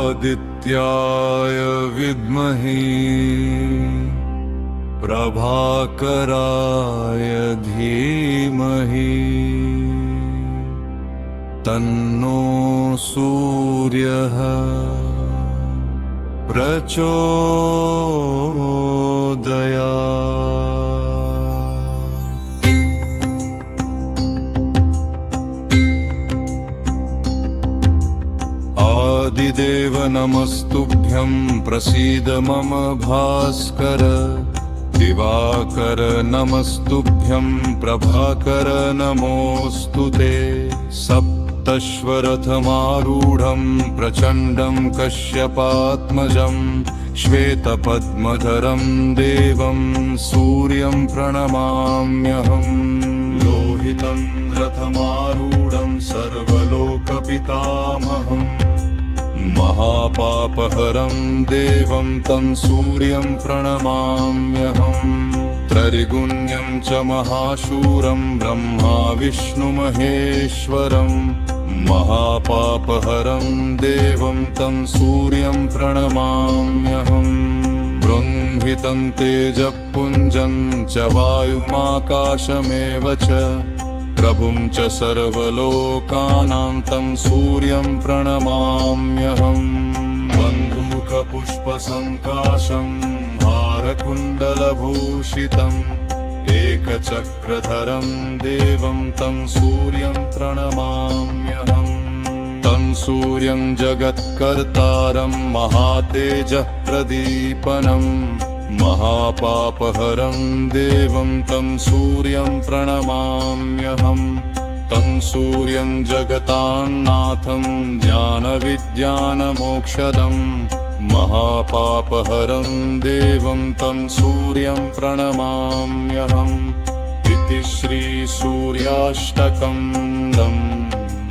आदित्याय विद्महे प्रभाकराय धीमहि तन्नो सूर्यः प्रचोदयात्। आदिदेव नमस्तुभ्यं प्रसीद मम भास्कर। दिवाकर नमस्तुभ्यं प्रभाकर नमोऽस्तुते। सप्तश्वरथमारूढं प्रचण्डं कश्यपात्मजं श्वेतपद्मधरं देवं सूर्यं प्रणमाम्यहम्। लोहितं रथमारूढं सर्वलोकपितामहम् महापापहरं देवं तं सूर्यं प्रणमाम्यहम्। त्रिगुण्यं च महाशूरं ब्रह्मा विष्णुमहेश्वरं महापापहरं देवं तं सूर्यं प्रणमाम्यहम्। बृंहितं तेजःपुञ्जं च वायुमाकाशमेव च प्रभुं च सर्वलोकानां तं सूर्यं प्रणमाम्यहम्। बन्धूकपुष्पसङ्काशं हारकुण्डलभूषितम् एकचक्रधरं देवं तं सूर्यं प्रणमाम्यहम्। तं सूर्यं जगत्कर्तारं महातेजः प्रदीपनं महापापहरं देवं तं सूर्यं प्रणमाम्यहम्। तं सूर्यं जगतान्नाथं ज्ञानविज्ञानमोक्षदं महापापहरं देवं तं सूर्यं प्रणमाम्यहम्। इति श्री सूर्याष्टकं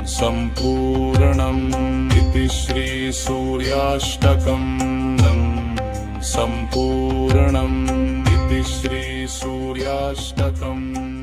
सम्पूर्णम्। इति श्री सूर्याष्टकं सम्पूर्णम्। इति श्री सूर्याष्टकम्।